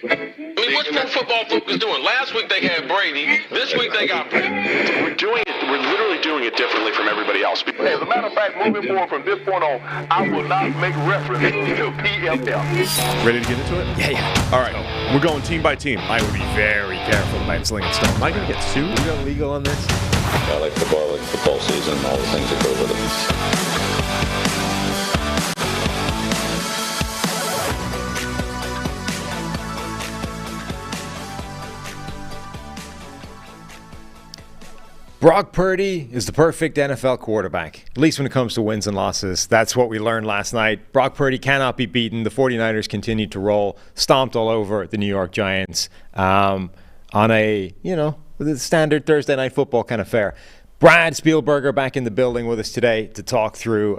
I mean, what's Pro Football Focus doing? Last week they had Brady. This week they got Brady. We're literally doing it differently from everybody else. As a matter of fact, moving forward from this point on, I will not make reference to PFF. Ready to get into it? Yeah. All right. We're going team by team. I would be very careful about slinging stone. Am I going to get sued? Are we going legal on this? I like football season, all the things that go with it. Brock Purdy is the perfect NFL quarterback, at least when it comes to wins and losses. That's what we learned last night. Brock Purdy cannot be beaten. The 49ers continued to roll, stomped all over the New York Giants on a, the standard Thursday night football kind of fare. Brad Spielberger back in the building with us today to talk through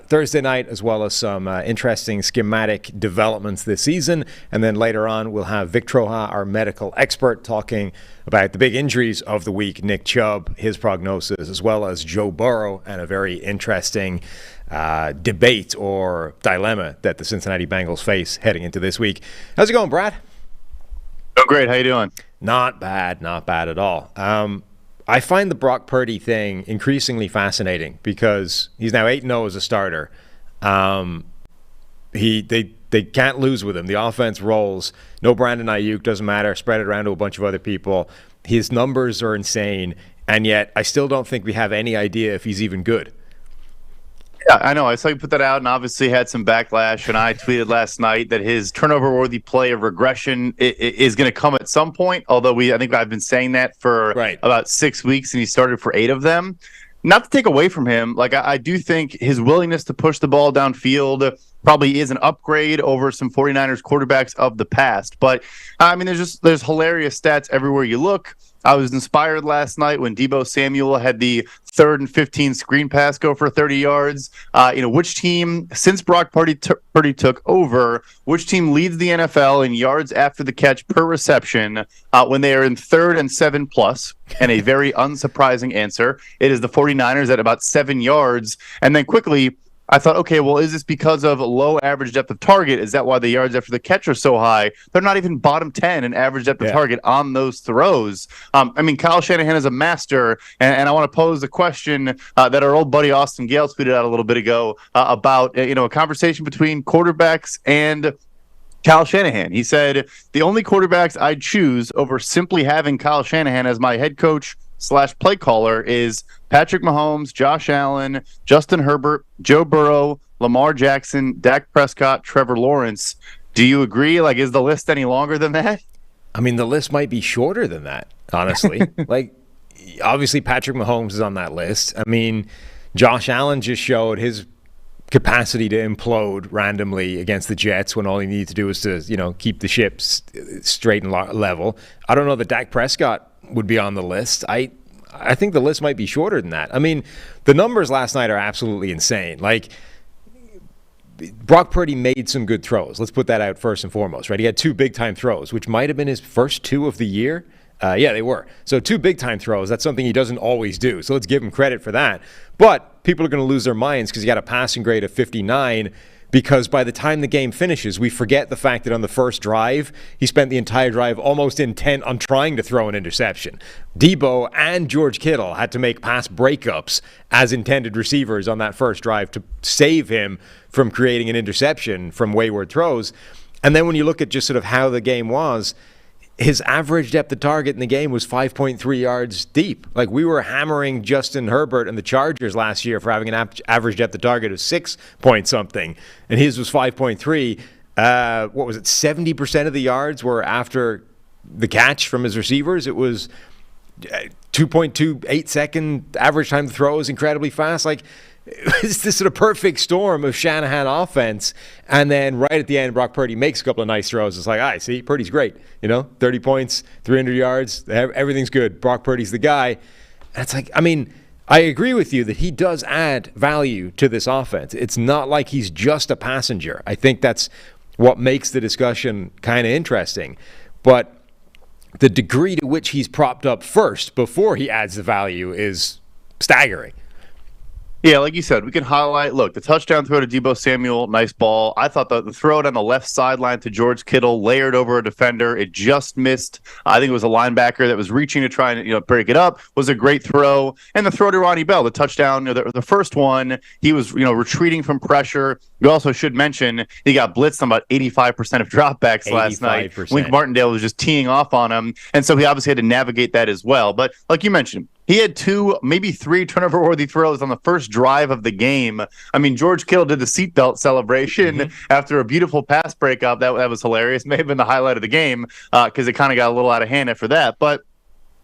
Thursday night as well as some interesting schematic developments this season. And then later on, we'll have Vic Troha, our medical expert, talking about the big injuries of the week, Nick Chubb, his prognosis, as well as Joe Burrow, and a very interesting debate or dilemma that the Cincinnati Bengals face heading into this week. How's it going, Brad? Oh, great. How you doing? Not bad at all. I find the Brock Purdy thing increasingly fascinating because he's now 8-0 as a starter. They can't lose with him. The offense rolls. No Brandon Ayuk, doesn't matter. Spread it around to a bunch of other people. His numbers are insane, and yet I still don't think we have any idea if he's even good. Yeah, I know. I saw you put that out and obviously had some backlash, and I tweeted last night that his turnover-worthy play of regression is going to come at some point, although I think I've been saying that for about 6 weeks, and he started for 8 of them. Not to take away from him, I do think his willingness to push the ball downfield probably is an upgrade over some 49ers quarterbacks of the past. But, I mean, there's hilarious stats everywhere you look. I was inspired last night when Deebo Samuel had the 3rd and 15 screen pass go for 30 yards. Which team, since Brock Purdy took over, which team leads the NFL in yards after the catch per reception when they are in 3rd and 7+? And a very unsurprising answer, it is the 49ers at about 7 yards. And then quickly, I thought, okay, well, is this because of low average depth of target? Is that why the yards after the catch are so high? They're not even bottom 10 in average depth of target on those throws. Kyle Shanahan is a master, and I want to pose the question that our old buddy Austin Gale tweeted out a little bit ago about a conversation between quarterbacks and Kyle Shanahan. He said, the only quarterbacks I'd choose over simply having Kyle Shanahan as my head coach / play caller is Patrick Mahomes, Josh Allen, Justin Herbert, Joe Burrow, Lamar Jackson, Dak Prescott, Trevor Lawrence. Do you agree? Is the list any longer than that? I mean, the list might be shorter than that, honestly. Obviously Patrick Mahomes is on that list. I mean, Josh Allen just showed his capacity to implode randomly against the Jets when all he needed to do was to, keep the ship straight and level. I don't know that Dak Prescott would be on the list. I think the list might be shorter than that. I mean, the numbers last night are absolutely insane. Brock Purdy made some good throws. Let's put that out first and foremost, right? He had 2 big-time throws, which might have been his first 2 of the year. Yeah, they were. So 2 big-time throws, that's something he doesn't always do. So let's give him credit for that. But people are going to lose their minds because he got a passing grade of 59 because by the time the game finishes, we forget the fact that on the first drive, he spent the entire drive almost intent on trying to throw an interception. Deebo and George Kittle had to make pass breakups as intended receivers on that first drive to save him from creating an interception from wayward throws. And then when you look at just sort of how the game was, his average depth of target in the game was 5.3 yards deep. We were hammering Justin Herbert and the Chargers last year for having an average depth of target of 6 point something, and his was 5.3. What was it? 70% of the yards were after the catch from his receivers. It was 2.28 second average time to throw is incredibly fast. It's this sort of perfect storm of Shanahan offense. And then right at the end, Brock Purdy makes a couple of nice throws. It's see, Purdy's great. 30 points, 300 yards, everything's good. Brock Purdy's the guy. And it's I agree with you that he does add value to this offense. It's not like he's just a passenger. I think that's what makes the discussion kind of interesting. But the degree to which he's propped up first before he adds the value is staggering. Yeah, like you said, we can highlight, look, the touchdown throw to Deebo Samuel, nice ball. I thought the throw down the left sideline to George Kittle, layered over a defender, it just missed. I think it was a linebacker that was reaching to try and break it up, was a great throw. And the throw to Ronnie Bell, the touchdown, the first one, he was retreating from pressure. You also should mention he got blitzed on about 85% of dropbacks last night. Wink Martindale was just teeing off on him, and so he obviously had to navigate that as well. But like you mentioned, he had 2, maybe 3 turnover-worthy throws on the first drive of the game. I mean, George Kittle did the seatbelt celebration after a beautiful pass breakup. That was hilarious. May have been the highlight of the game because it kind of got a little out of hand after that. But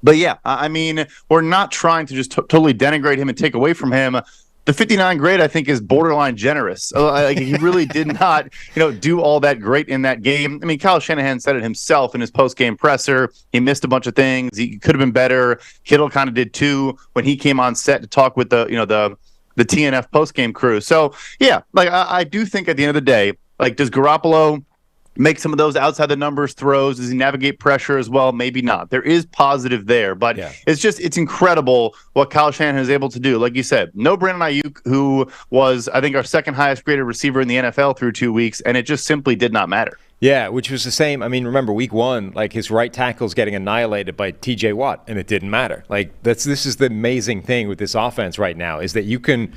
yeah, I mean, we're not trying to just totally denigrate him and take away from him. The 59 grade, I think, is borderline generous. He really did not, do all that great in that game. I mean, Kyle Shanahan said it himself in his post-game presser. He missed a bunch of things. He could have been better. Kittle kind of did too when he came on set to talk with the TNF post-game crew. So yeah, I do think at the end of the day, does Garoppolo make some of those outside the numbers throws? Does he navigate pressure as well? Maybe not. There is positive there, but it's incredible what Kyle Shanahan is able to do. Like you said, no Brandon Ayuk, who was, I think, our second highest graded receiver in the NFL through 2 weeks, and it just simply did not matter. Yeah, which was the same. I mean, remember week 1, his right tackle's getting annihilated by TJ Watt, and it didn't matter. This is the amazing thing with this offense right now, is that you can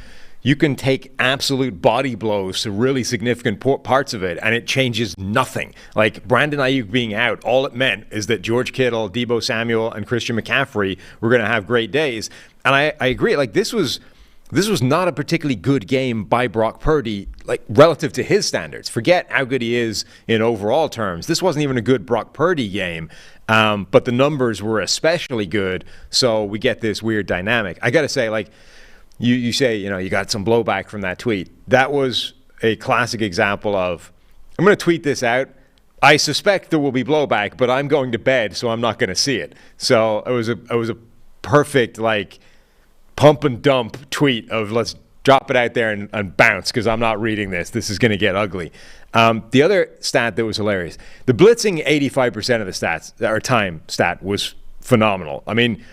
take absolute body blows to really significant parts of it, and it changes nothing. Brandon Ayuk being out, all it meant is that George Kittle, Deebo Samuel, and Christian McCaffrey were going to have great days. And I agree. This was not a particularly good game by Brock Purdy, relative to his standards. Forget how good he is in overall terms. This wasn't even a good Brock Purdy game, but the numbers were especially good, so we get this weird dynamic. I got to say, You say, you got some blowback from that tweet. That was a classic example of, I'm going to tweet this out. I suspect there will be blowback, but I'm going to bed, so I'm not going to see it. So it was a perfect, pump and dump tweet of let's drop it out there and bounce because I'm not reading this. This is going to get ugly. The other stat that was hilarious, the blitzing 85% of the stats, or time stat, was phenomenal. I mean,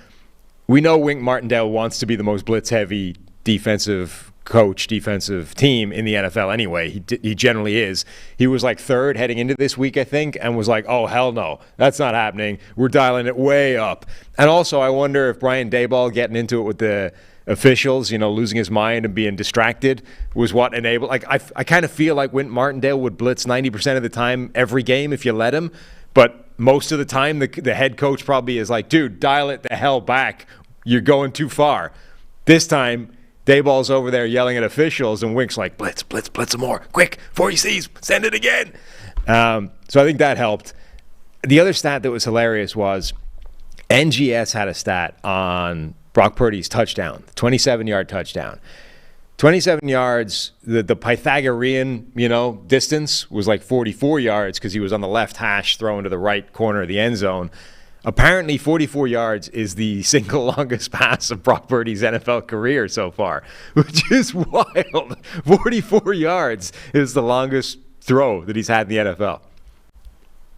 we know Wink Martindale wants to be the most blitz-heavy defensive team in the NFL anyway. He generally is. He was 3rd heading into this week, I think, and was oh, hell no, that's not happening. We're dialing it way up. And also, I wonder if Brian Daboll getting into it with the officials, losing his mind and being distracted was what enabled. I kind of feel like Wink Martindale would blitz 90% of the time every game if you let him. But most of the time, the head coach probably is dude, dial it the hell back. You're going too far. This time, Dayball's over there yelling at officials, and Wink's blitz some more. Quick, 4 C's, send it again. So I think that helped. The other stat that was hilarious was NGS had a stat on Brock Purdy's touchdown, 27-yard touchdown. 27 yards, the Pythagorean, distance was 44 yards because he was on the left hash throwing to the right corner of the end zone. Apparently, 44 yards is the single longest pass of Brock Purdy's NFL career so far, which is wild. 44 yards is the longest throw that he's had in the NFL.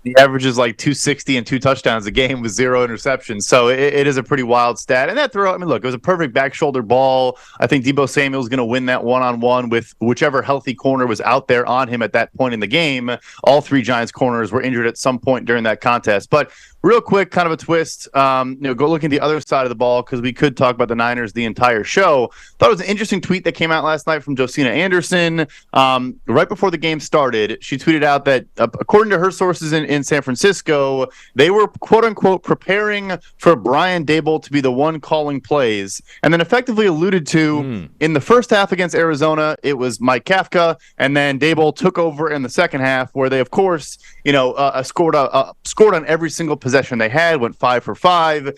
The average is 260 and 2 touchdowns a game with 0 interceptions. So it is a pretty wild stat. And that throw, look, it was a perfect back shoulder ball. I think Deebo Samuel's going to win that one-on-one with whichever healthy corner was out there on him at that point in the game. All 3 Giants corners were injured at some point during that contest. But real quick, kind of a twist, go look at the other side of the ball because we could talk about the Niners the entire show. Thought it was an interesting tweet that came out last night from Josina Anderson. Right before the game started, she tweeted out that according to her sources in San Francisco, they were quote-unquote preparing for Brian Daboll to be the one calling plays, and then effectively alluded to in the first half against Arizona, it was Mike Kafka, and then Daboll took over in the second half where they, of course, scored on every single possession they had, went 5 for 5.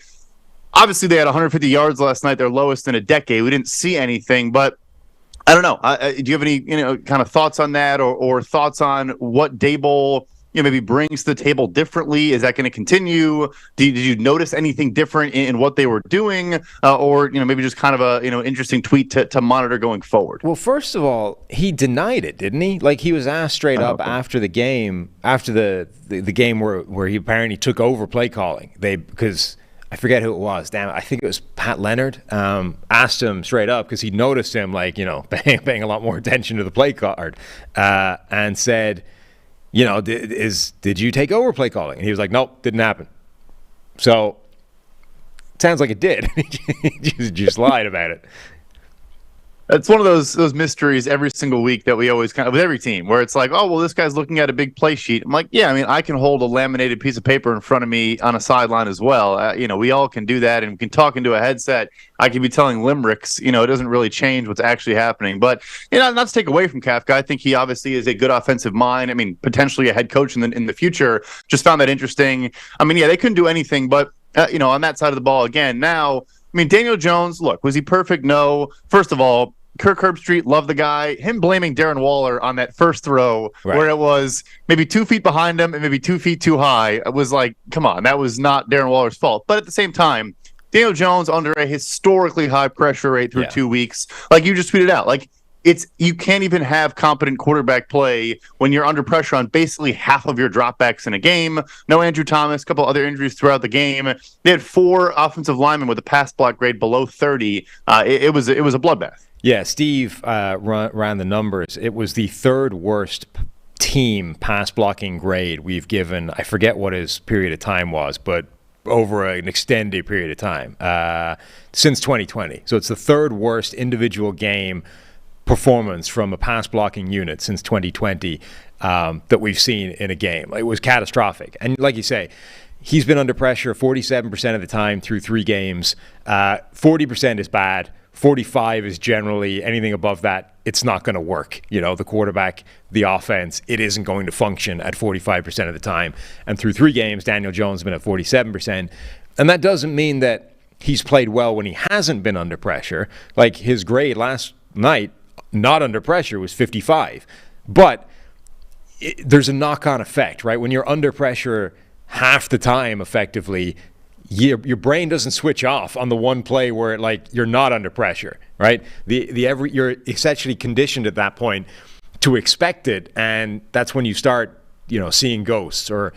Obviously, they had 150 yards last night, their lowest in a decade. We didn't see anything, but I don't know. Do you have any kind of thoughts on that, or thoughts on what Daboll maybe brings to the table differently? Is that going to continue? Did you notice anything different in what they were doing, or maybe just kind of a interesting tweet to monitor going forward? Well, first of all, he denied it, didn't he? He was asked straight up after the game, after the game where he apparently took over play calling. Because I forget who it was. Damn it. I think it was Pat Leonard. Asked him straight up because he noticed him, like, paying a lot more attention to the play card, and said, did you take over play calling? And he was like, nope, didn't happen. So it sounds like it did. He just lied about it. It's one of those mysteries every single week that we always kind of, with every team, where it's like, oh, well, this guy's looking at a big play sheet. I'm like, yeah, I mean, I can hold a laminated piece of paper in front of me on a sideline as well. We all can do that, and we can talk into a headset. I can be telling limericks. It doesn't really change what's actually happening. But not to take away from Kafka, I think he obviously is a good offensive mind. I mean, potentially a head coach in the future. Just found that interesting. I mean, yeah, they couldn't do anything, but on that side of the ball again. Now, I mean, Daniel Jones, look, was he perfect? No. First of all, Kirk Herbstreit, love the guy. Him blaming Darren Waller on that first throw where it was maybe 2 feet behind him and maybe 2 feet too high. It was like, come on, that was not Darren Waller's fault. But at the same time, Daniel Jones under a historically high pressure rate through 2 weeks. Like you just tweeted out, like you can't even have competent quarterback play when you're under pressure on basically half of your dropbacks in a game. No Andrew Thomas, a couple other injuries throughout the game. They had 4 offensive linemen with a pass block grade below 30. It was a bloodbath. Yeah, Steve ran the numbers. It was the 3rd worst team pass blocking grade we've given. I forget what his period of time was, but over an extended period of time since 2020. So it's the 3rd worst individual game performance from a pass blocking unit since 2020 that we've seen in a game. It was catastrophic. And like you say, he's been under pressure 47% of the time through 3 games. 40% is bad. 45 is generally anything above that. It's not going to work. The quarterback, the offense, it isn't going to function at 45% of the time. And through 3 games, Daniel Jones has been at 47%. And that doesn't mean that he's played well when he hasn't been under pressure. Like his grade last night, not under pressure, was 55. But there's a knock-on effect, right? When you're under pressure half the time, effectively, your brain doesn't switch off on the one play where you're not under pressure, right? You're essentially conditioned at that point to expect it, and that's when you start, seeing ghosts or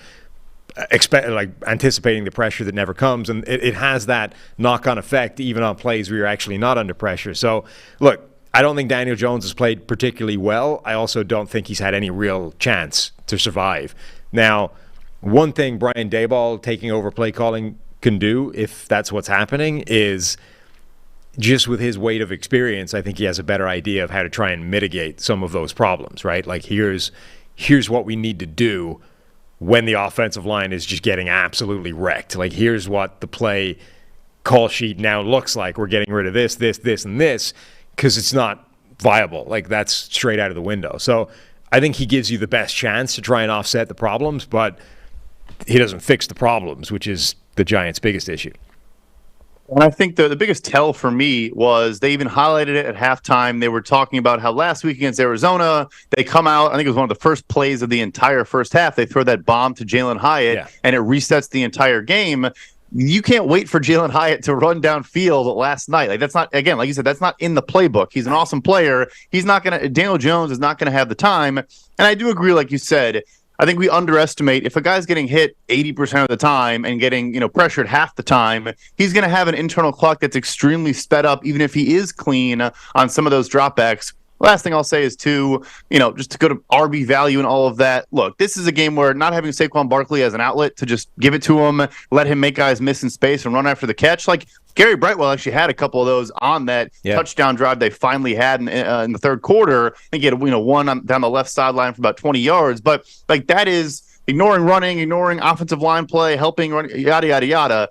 anticipating the pressure that never comes, and it has that knock-on effect even on plays where you're actually not under pressure. So, look, I don't think Daniel Jones has played particularly well. I also don't think he's had any real chance to survive. Now, one thing Brian Daboll taking over play calling can do, if that's what's happening, is just with his weight of experience, I think he has a better idea of how to try and mitigate some of those problems, right? Like here's what we need to do when the offensive line is just getting absolutely wrecked. Like here's what the play call sheet now looks like. We're getting rid of this, and this, because it's not viable. Like that's straight out of the window. So I think he gives you the best chance to try and offset the problems, but he doesn't fix the problems, which is the Giants' biggest issue. And I think the biggest tell for me was they even highlighted it at halftime. They were talking about how last week against Arizona, they come out, I think it was one of the first plays of the entire first half. They throw that bomb to Jalen Hyatt, and it resets the entire game. You can't wait for Jalen Hyatt to run downfield last night. Like that's not, again, like you said, that's not in the playbook. He's an awesome player. Daniel Jones is not going to have the time. And I do agree, like you said, I think we underestimate if a guy's getting hit 80% of the time and getting, pressured half the time, he's going to have an internal clock that's extremely sped up, even if he is clean on some of those dropbacks. Last thing I'll say is just to go to RB value and all of that. Look, this is a game where not having Saquon Barkley as an outlet to just give it to him, let him make guys miss in space and run after the catch. Like Gary Brightwell actually had a couple of those on that touchdown drive they finally had in the third quarter. I think he had one down the left sideline for about 20 yards. But that is ignoring running, ignoring offensive line play, helping run, yada, yada, yada.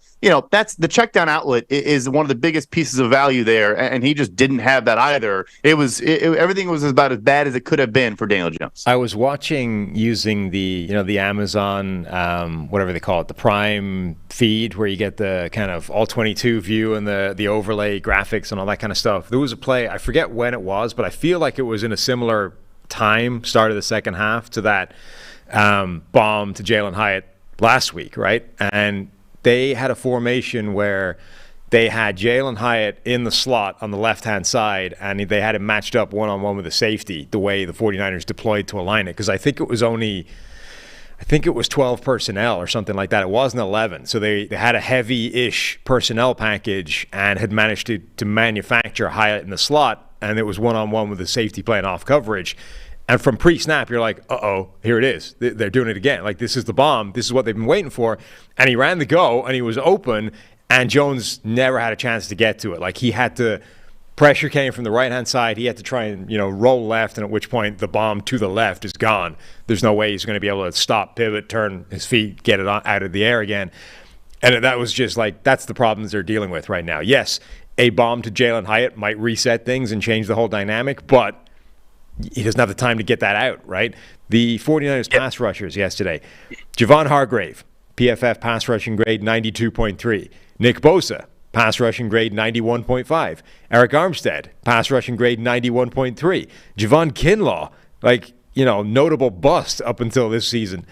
That's the check down outlet is one of the biggest pieces of value there. And he just didn't have that either. Everything was about as bad as it could have been for Daniel Jones. I was watching using the Amazon, whatever they call it, the Prime feed, where you get the kind of all 22 view and the overlay graphics and all that kind of stuff. There was a play, I forget when it was, but I feel like it was in a similar time, start of the second half, to that bomb to Jalen Hyatt last week, right? And they had a formation where they had Jalen Hyatt in the slot on the left-hand side, and they had him matched up one-on-one with a safety, the way the 49ers deployed to align it. Because I think it was only, I think it was 12 personnel or something like that. It wasn't 11. So they had a heavy-ish personnel package and had managed to manufacture Hyatt in the slot, and it was one-on-one with the safety playing off coverage. And from pre-snap, you're like, uh-oh, here it is. They're doing it again. Like, this is the bomb. This is what they've been waiting for. And he ran the go, and he was open, and Jones never had a chance to get to it. Like, he had to – pressure came from the right-hand side. He had to try and, roll left, and at which point the bomb to the left is gone. There's no way he's going to be able to stop, pivot, turn his feet, get it out of the air again. And that was just like, that's the problems they're dealing with right now. Yes, a bomb to Jalen Hyatt might reset things and change the whole dynamic, but he doesn't have the time to get that out, right? The 49ers pass rushers yesterday. Javon Hargrave, PFF pass rushing grade 92.3. Nick Bosa, pass rushing grade 91.5. Eric Armstead, pass rushing grade 91.3. Javon Kinlaw, notable bust up until this season,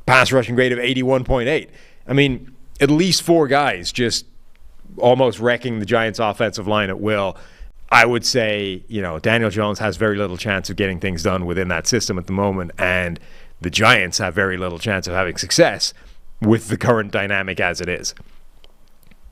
pass rushing grade of 81.8. I mean, at least 4 guys just almost wrecking the Giants' offensive line at will. I would say, Daniel Jones has very little chance of getting things done within that system at the moment, and the Giants have very little chance of having success with the current dynamic as it is.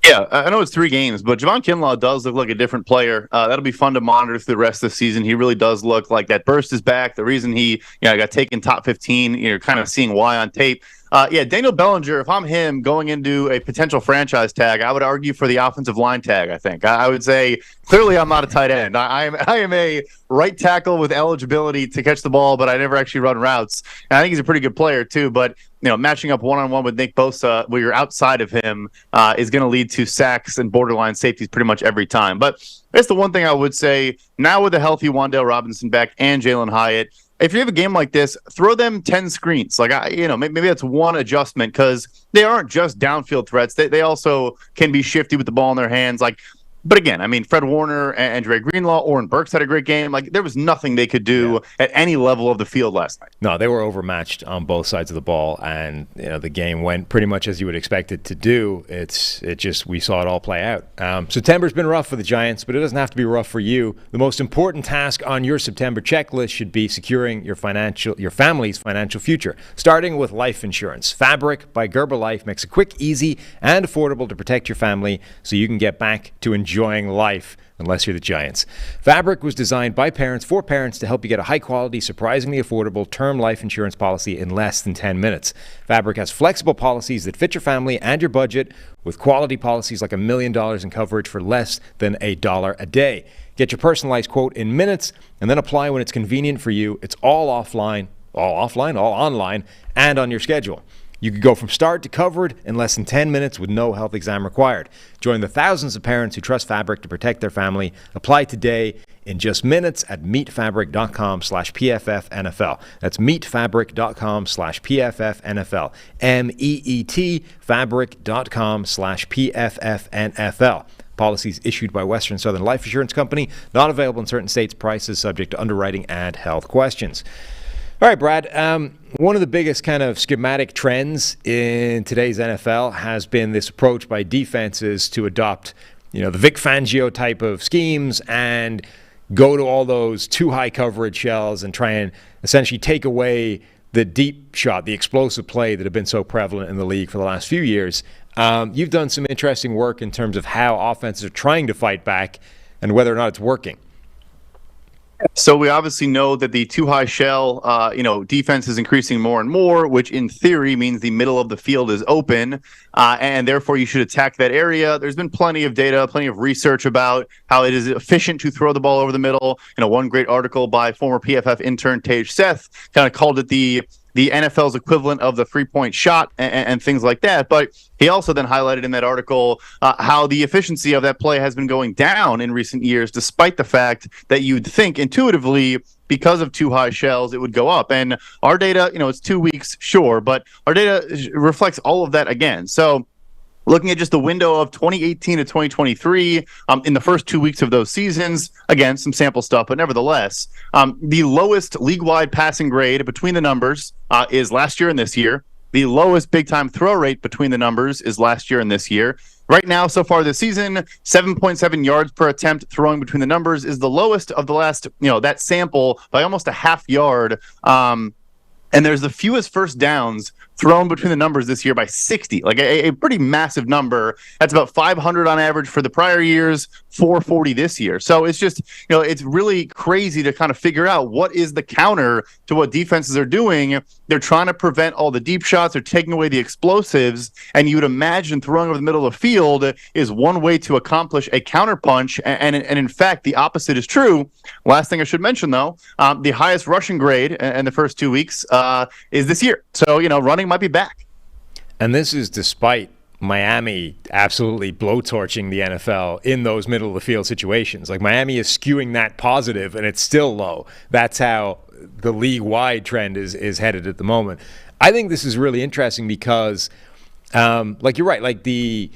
Yeah, I know it's 3 games, but Javon Kinlaw does look like a different player. That'll be fun to monitor through the rest of the season. He really does look like that burst is back. The reason he got taken top 15, you're kind of seeing why on tape. Daniel Bellinger, if I'm him going into a potential franchise tag, I would argue for the offensive line tag, I think. I would say, clearly I'm not a tight end. I am a right tackle with eligibility to catch the ball, but I never actually run routes. And I think he's a pretty good player, too. But, matching up one-on-one with Nick Bosa where you're outside of him is going to lead to sacks and borderline safeties pretty much every time. But that's the one thing I would say, now with a healthy Wan'Dale Robinson back and Jalen Hyatt, if you have a game like this, throw them 10 screens. Maybe that's one adjustment because they aren't just downfield threats. They also can be shifty with the ball in their hands. But again, I mean, Fred Warner and Dre Greenlaw, Oren Burks had a great game. There was nothing they could do at any level of the field last night. No, they were overmatched on both sides of the ball, and the game went pretty much as you would expect it to do. We saw it all play out. September's been rough for the Giants, but it doesn't have to be rough for you. The most important task on your September checklist should be securing your family's financial future, starting with life insurance. Fabric by Gerber Life makes it quick, easy, and affordable to protect your family so you can get back to enjoying life, unless you're the Giants. Fabric was designed by parents for parents to help you get a high-quality, surprisingly affordable term life insurance policy in less than 10 minutes. Fabric has flexible policies that fit your family and your budget, with quality policies like $1 million in coverage for less than $1 a day. Get your personalized quote in minutes, and then apply when it's convenient for you. It's all online, and on your schedule. You could go from start to covered in less than 10 minutes with no health exam required. Join the thousands of parents who trust Fabric to protect their family. Apply today in just minutes at meetfabric.com/PFFNFL. That's meetfabric.com/PFFNFL. MEET fabric.com/PFFNFL. Policies issued by Western Southern Life Insurance Company. Not available in certain states. Prices subject to underwriting and health questions. All right, Brad. One of the biggest kind of schematic trends in today's NFL has been this approach by defenses to adopt, the Vic Fangio type of schemes and go to all those too high coverage shells and try and essentially take away the deep shot, the explosive play that have been so prevalent in the league for the last few years. You've done some interesting work in terms of how offenses are trying to fight back and whether or not it's working. So we obviously know that the too high shell, defense is increasing more and more, which in theory means the middle of the field is open, and therefore you should attack that area. There's been plenty of data, plenty of research about how it is efficient to throw the ball over the middle. One great article by former PFF intern Tage Seth kind of called it the NFL's equivalent of the three-point shot and things like that. But he also then highlighted in that article how the efficiency of that play has been going down in recent years, despite the fact that you'd think intuitively, because of too high shells, it would go up. And our data, it's 2 weeks, sure, but our data reflects all of that again. So looking at just the window of 2018 to 2023, in the first 2 weeks of those seasons, again, some sample stuff, but nevertheless, the lowest league-wide passing grade between the numbers is last year and this year. The lowest big-time throw rate between the numbers is last year and this year. Right now, so far this season, 7.7 yards per attempt throwing between the numbers is the lowest of the last, that sample by almost a half yard. And there's the fewest first downs thrown between the numbers this year by 60, like a pretty massive number. That's about 500 on average for the prior years, 440 this year. So it's just, it's really crazy to kind of figure out what is the counter to what defenses are doing. They're trying to prevent all the deep shots. They're taking away the explosives. And you would imagine throwing over the middle of the field is one way to accomplish a counterpunch. And in fact, the opposite is true. Last thing I should mention, though, the highest rushing grade in the first 2 weeks is this year. So, running might be back. And this is despite Miami absolutely blowtorching the NFL in those middle of the field situations. Like, Miami is skewing that positive, and it's still low. That's how the league-wide trend is headed at the moment. I think this is really interesting because, like, you're right, like the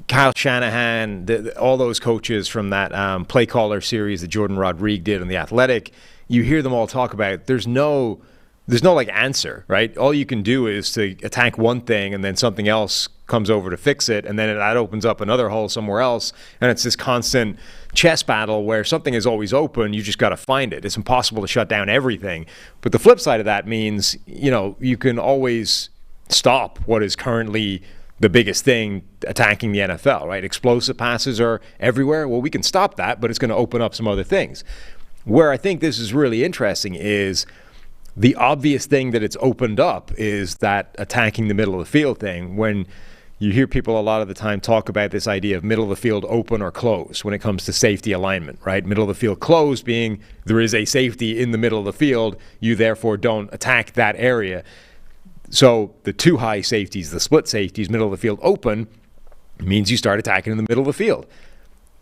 Kyle Shanahan, all those coaches from that play caller series that Jordan Rodriguez did on The Athletic, you hear them all talk about there's no like answer, right? All you can do is to attack one thing and then something else comes over to fix it, and then that opens up another hole somewhere else, and it's this constant chess battle where something is always open. You just got to find it. It's impossible to shut down everything. But the flip side of that means, you can always stop what is currently the biggest thing attacking the NFL, right? Explosive passes are everywhere. Well, we can stop that, but it's going to open up some other things. Where I think this is really interesting is the obvious thing that it's opened up is that attacking the middle of the field thing. When you hear people a lot of the time talk about this idea of middle of the field open or closed when it comes to safety alignment, right? Middle of the field closed being there is a safety in the middle of the field. You therefore don't attack that area. So the two high safeties, the split safeties, middle of the field open, means you start attacking in the middle of the field.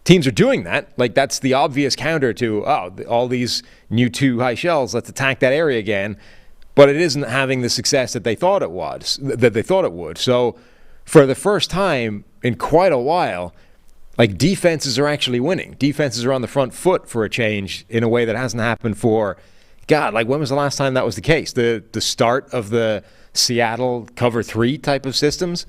Teams are doing that. Like, that's the obvious counter to, all these new two high shells, let's attack that area again. But it isn't having the success that they thought it would. So for the first time in quite a while, like, defenses are actually winning. Defenses are on the front foot for a change in a way that hasn't happened for, God, like, when was the last time that was the case? The start of the Seattle cover 3 type of systems?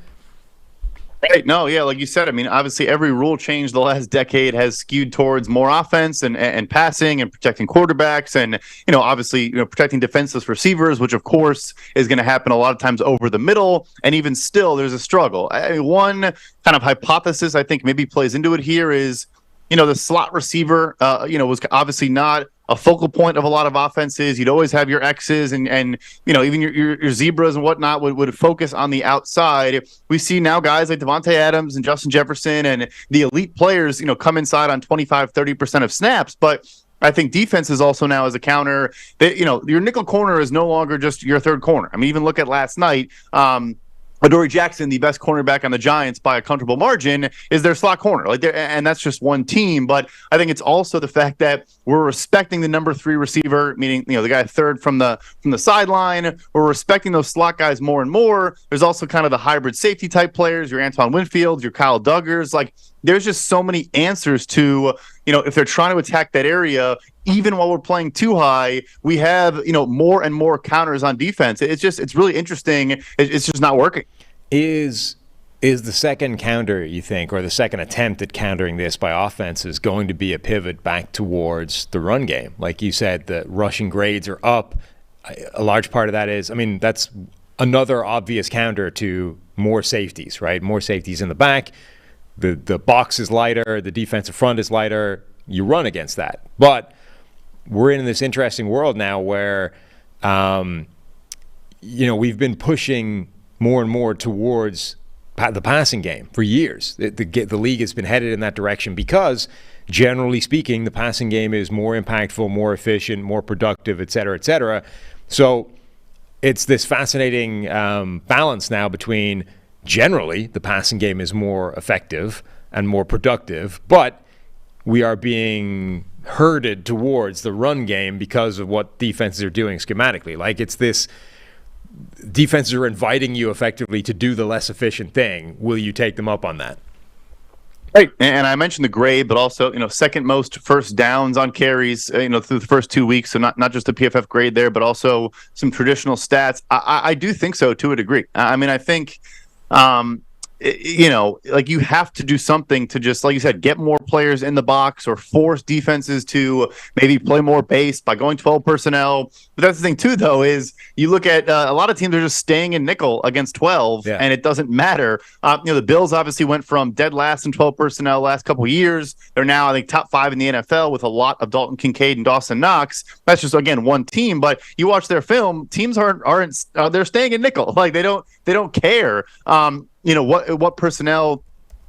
Right. No, yeah, like you said, I mean, obviously every rule change the last decade has skewed towards more offense and passing and protecting quarterbacks and, obviously, protecting defenseless receivers, which of course is going to happen a lot of times over the middle. And even still, there's a struggle. One kind of hypothesis I think maybe plays into it here is, the slot receiver, was obviously not a focal point of a lot of offenses. You'd always have your X's and even your zebras and whatnot would focus on the outside. We see now guys like Devontae Adams and Justin Jefferson and the elite players, come inside on 25-30% of snaps. But I think defense is also now as a counter that, your nickel corner is no longer just your third corner. I mean, even look at last night. Adoree Jackson, the best cornerback on the Giants by a comfortable margin, is their slot corner. And that's just one team. But I think it's also the fact that we're respecting the number 3 receiver, meaning the guy third from the sideline. We're respecting those slot guys more and more. There's also kind of the hybrid safety type players, your Antoine Winfield, your Kyle Duggars. Like, there's just so many answers to, if they're trying to attack that area, even while we're playing too high, we have, more and more counters on defense. It's really interesting. It's just not working. Is the second counter, you think, or the second attempt at countering this by offenses going to be a pivot back towards the run game? Like you said, the rushing grades are up. A large part of that is, that's another obvious counter to more safeties, right? More safeties in the back. The box is lighter. The defensive front is lighter. You run against that. But we're in this interesting world now where, we've been pushing more and more towards the passing game for years. The league has been headed in that direction because, generally speaking, the passing game is more impactful, more efficient, more productive, et cetera, et cetera. So it's this fascinating balance now between, generally, the passing game is more effective and more productive, but we are being herded towards the run game because of what defenses are doing schematically. Like, it's this defenses are inviting you effectively to do the less efficient thing. Will you take them up on that? Right. And I mentioned the grade, but also, second most first downs on carries, through the first 2 weeks. So not just the PFF grade there, but also some traditional stats. I do think so to a degree. I think, like you have to do something to just, like you said, get more players in the box or force defenses to maybe play more base by going 12 personnel. But that's the thing too, though, is you look at a lot of teams are just staying in nickel against 12, and it doesn't matter. The Bills obviously went from dead last in 12 personnel last couple of years. They're now, I think, top 5 in the NFL with a lot of Dalton Kincaid and Dawson Knox. That's just, again, one team. But you watch their film, teams aren't they're staying in nickel. Like they don't care. What personnel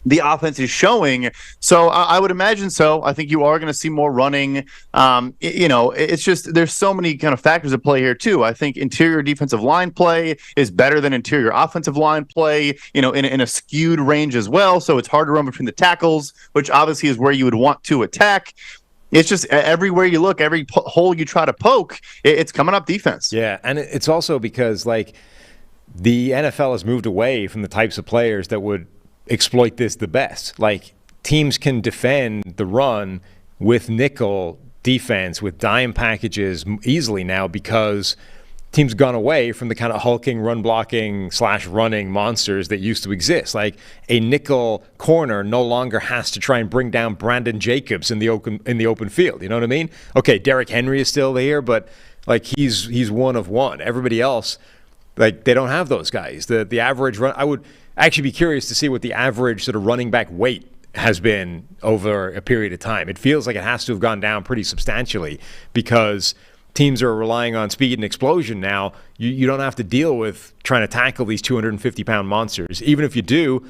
the offense is showing. So I would imagine so. I think you are going to see more running. It's just there's so many kind of factors at play here too. I think interior defensive line play is better than interior offensive line play, in a skewed range as well. So it's hard to run between the tackles, which obviously is where you would want to attack. It's just everywhere you look, every hole you try to poke, it's coming up defense. Yeah, and it's also because, the NFL has moved away from the types of players that would exploit this the best. Like, teams can defend the run with nickel defense, with dime packages easily now because teams have gone away from the kind of hulking, run-blocking / running monsters that used to exist. Like, a nickel corner no longer has to try and bring down Brandon Jacobs in the open field. You know what I mean? Okay, Derrick Henry is still there, but he's one of one. Everybody else, they don't have those guys. The average run, I would actually be curious to see what the average sort of running back weight has been over a period of time. It feels like it has to have gone down pretty substantially because teams are relying on speed and explosion now. You don't have to deal with trying to tackle these 250-pound monsters. Even if you do,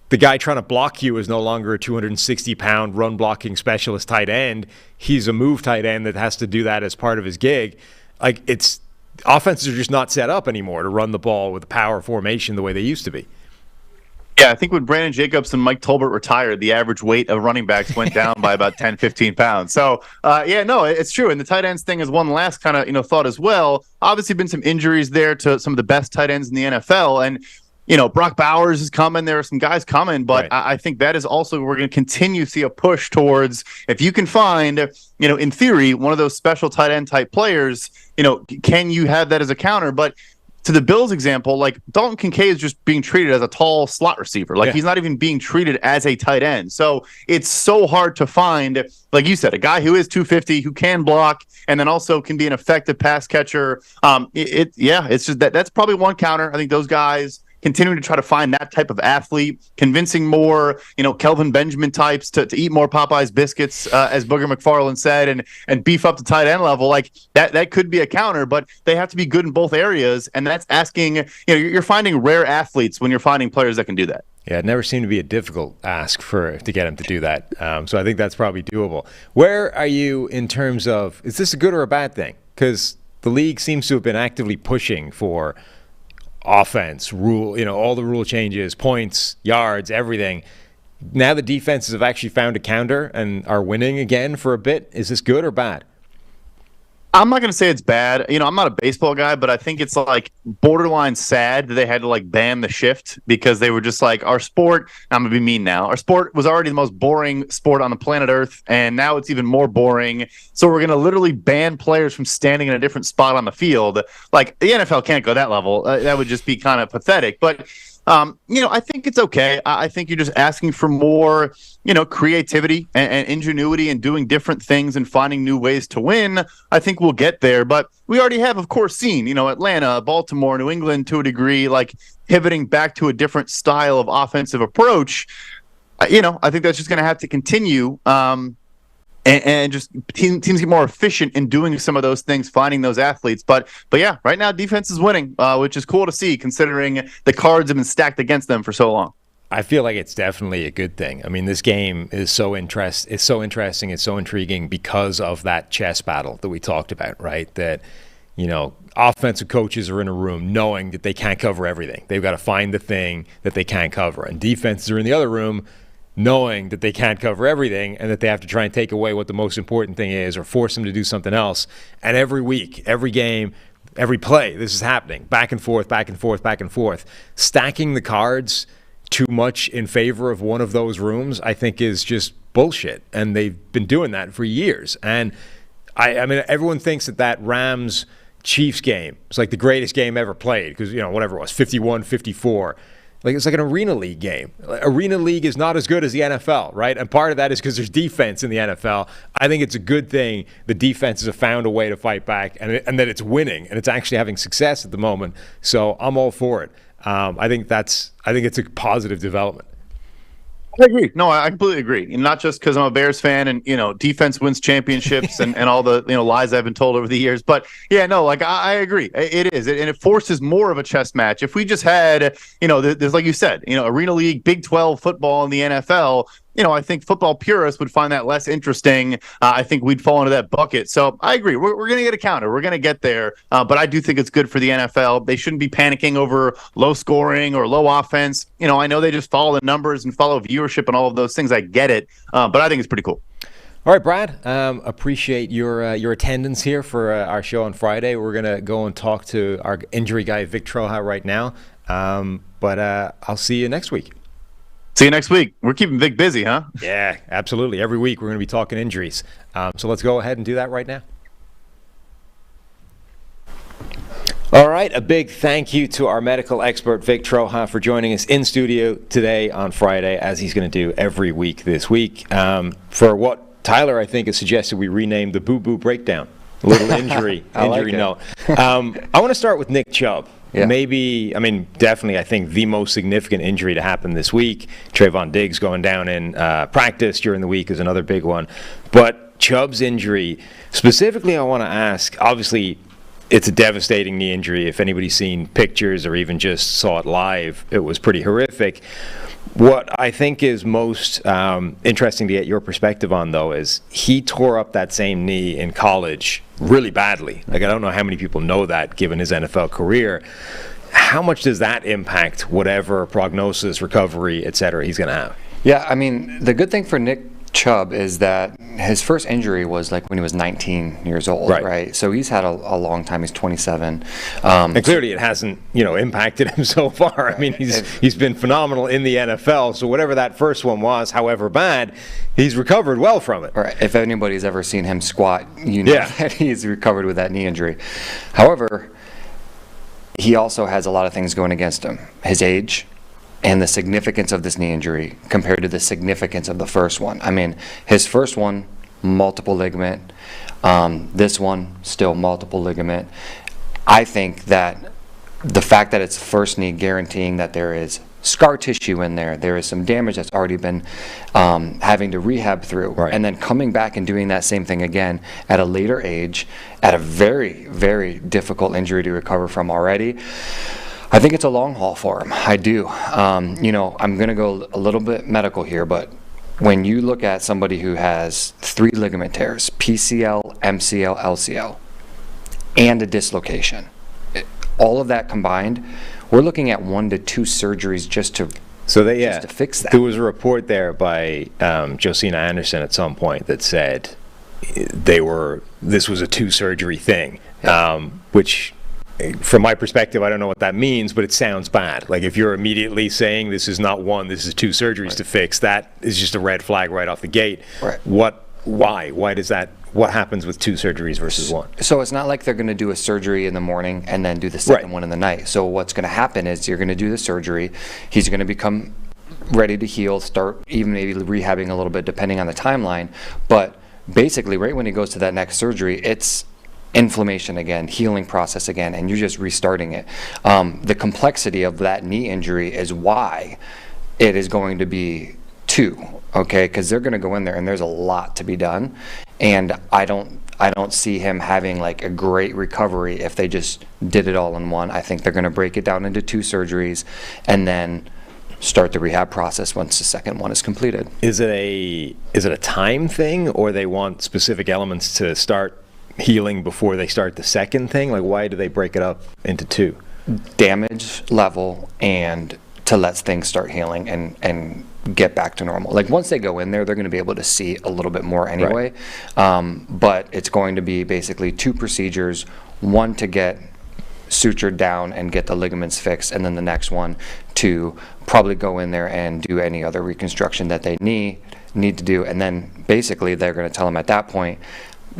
the guy trying to block you is no longer a 260-pound run-blocking specialist tight end. He's a move tight end that has to do that as part of his gig. Offenses are just not set up anymore to run the ball with a power formation the way they used to be. Yeah, I think when Brandon Jacobs and Mike Tolbert retired, the average weight of running backs went down by about 10, 15 pounds. So, it's true. And the tight ends thing is one last kind of, thought as well. Obviously been some injuries there to some of the best tight ends in the NFL. And, Brock Bowers is coming. There are some guys coming. But right. I think that is also, we're going to continue to see a push towards, if you can find, in theory, one of those special tight end type players, can you have that as a counter? But to the Bills example, Dalton Kincaid is just being treated as a tall slot receiver. He's not even being treated as a tight end. So it's so hard to find, like you said, a guy who is 250, who can block, and then also can be an effective pass catcher. It's just that's probably one counter. I think those guys continuing to try to find that type of athlete, convincing more, Kelvin Benjamin types to eat more Popeye's biscuits, as Booger McFarland said, and beef up the tight end level. That could be a counter, but they have to be good in both areas. And that's asking, you're finding rare athletes when you're finding players that can do that. Yeah, it never seemed to be a difficult ask to get him to do that. So I think that's probably doable. Where are you in terms of, is this a good or a bad thing? Because the league seems to have been actively pushing for offense, rule, all the rule changes, points, yards, everything. Now the defenses have actually found a counter and are winning again for a bit. Is this good or bad? I'm not going to say it's bad. I'm not a baseball guy, but I think it's borderline sad that they had to ban the shift because they were just our sport, I'm going to be mean now, our sport was already the most boring sport on the planet Earth, and now it's even more boring. So we're going to literally ban players from standing in a different spot on the field. The NFL can't go that level. That would just be kind of pathetic. But I think it's okay. I think you're just asking for more, creativity and ingenuity and doing different things and finding new ways to win. I think we'll get there. But we already have, of course, seen, Atlanta, Baltimore, New England to a degree, pivoting back to a different style of offensive approach. I think that's just going to have to continue. And just teams get more efficient in doing some of those things, finding those athletes. But yeah, right now defense is winning, which is cool to see considering the cards have been stacked against them for so long. I feel like it's definitely a good thing. I mean, this game is so interesting, it's so intriguing because of that chess battle that we talked about, right? That, offensive coaches are in a room knowing that they can't cover everything. They've got to find the thing that they can't cover. And defenses are in the other room knowing that they can't cover everything and that they have to try and take away what the most important thing is or force them to do something else. And every week, every game, every play, this is happening. Back and forth, back and forth, back and forth. Stacking the cards too much in favor of one of those rooms, I think, is just bullshit. And they've been doing that for years. And I mean, everyone thinks that Rams-Chiefs game is the greatest game ever played because, whatever it was, 51-54. Like it's like an arena league game. Arena league is not as good as the NFL, right? And part of that is because there's defense in the NFL. I think it's a good thing the defenses have found a way to fight back, and that it's winning and it's actually having success at the moment. So I'm all for it. I think it's a positive development. I agree. No, I completely agree. And not just because I'm a Bears fan and, defense wins championships and all the, lies I've been told over the years. But yeah, no, like I agree. It is. And it forces more of a chess match. If we just had, there's like you said, Arena League, Big 12 football in the NFL, I think football purists would find that less interesting. I think we'd fall into that bucket. So I agree. We're going to get a counter. We're going to get there. But I do think it's good for the NFL. They shouldn't be panicking over low scoring or low offense. I know they just follow the numbers and follow viewership and all of those things. I get it. But I think it's pretty cool. All right, Brad, appreciate your attendance here for our show on Friday. We're going to go and talk to our injury guy, Vic Troha, right now. But I'll see you next week. See you next week. We're keeping Vic busy, huh? Yeah, absolutely. Every week we're going to be talking injuries. So let's go ahead and do that right now. All right, a big thank you to our medical expert, Vic Troha, for joining us in studio today on Friday, as he's going to do every week this week. For what Tyler, I think, has suggested we rename the Boo Boo Breakdown. A little injury note. I want to start with Nick Chubb. Yeah. Definitely, I think the most significant injury to happen this week. Trevon Diggs going down in practice during the week is another big one. But Chubb's injury, specifically, I want to ask, obviously, it's a devastating knee injury. If anybody's seen pictures or even just saw it live, it was pretty horrific. What I think is most interesting to get your perspective on, though, is he tore up that same knee in college really badly. Like, I don't know how many people know that, given his NFL career. How much does that impact whatever prognosis, recovery, et cetera, he's going to have? Yeah, the good thing for Nick Chubb is that his first injury was like when he was 19 years old, right? So he's had a long time. He's 27. And clearly it hasn't, impacted him so far. He's been phenomenal in the NFL. So whatever that first one was, however bad, he's recovered well from it. Right. If anybody's ever seen him squat, that he's recovered with that knee injury. However, he also has a lot of things going against him. His age, and the significance of this knee injury compared to the significance of the first one. His first one, multiple ligament. This one, still multiple ligament. I think that the fact that it's first knee guaranteeing that there is scar tissue in there, there is some damage that's already been having to rehab through, and then coming back and doing that same thing again at a later age, at a very, very difficult injury to recover from already. I think it's a long haul for him. I do. I'm going to go a little bit medical here, but when you look at somebody who has 3 ligament tears, PCL, MCL, LCL, and a dislocation, all of that combined, we're looking at 1 to 2 surgeries just to fix that. There was a report there by Josina Anderson at some point that said this was a 2-surgery thing, which, from my perspective, I don't know what that means, but it sounds bad. Like, if you're immediately saying this is not 1, this is 2 surgeries to fix, that is just a red flag right off the gate. Right. Why does that? What happens with 2 surgeries versus 1? So it's not like they're going to do a surgery in the morning and then do the second one in the night. So what's going to happen is you're going to do the surgery. He's going to become ready to heal, start even maybe rehabbing a little bit depending on the timeline. But basically, right when he goes to that next surgery, it's inflammation again, healing process again, and you're just restarting it. The complexity of that knee injury is why it is going to be 2, okay? Because they're going to go in there and there's a lot to be done, and I don't see him having like a great recovery if they just did it all in one. I think they're going to break it down into 2 surgeries and then start the rehab process once the second one is completed. Is it a time thing, or they want specific elements to start healing before they start the second thing? Like, why do they break it up into 2? Damage level and to let things start healing and get back to normal. Like, once they go in there, they're going to be able to see a little bit more anyway. But it's going to be basically 2 procedures, one to get sutured down and get the ligaments fixed, and then the next one to probably go in there and do any other reconstruction that they need to do. And then basically they're going to tell them at that point,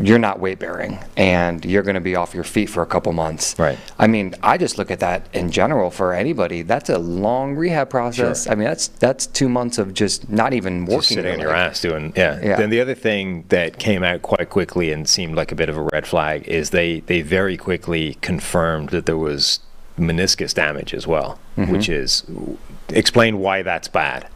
you're not weight bearing and you're going to be off your feet for a couple months. Right. I mean, I just look at that in general for anybody. That's a long rehab process. Sure. I mean, that's 2 months of just not even working. Just sitting on really. your ass doing, yeah. Then the other thing that came out quite quickly and seemed like a bit of a red flag is they very quickly confirmed that there was meniscus damage as well, which is, explain why that's bad.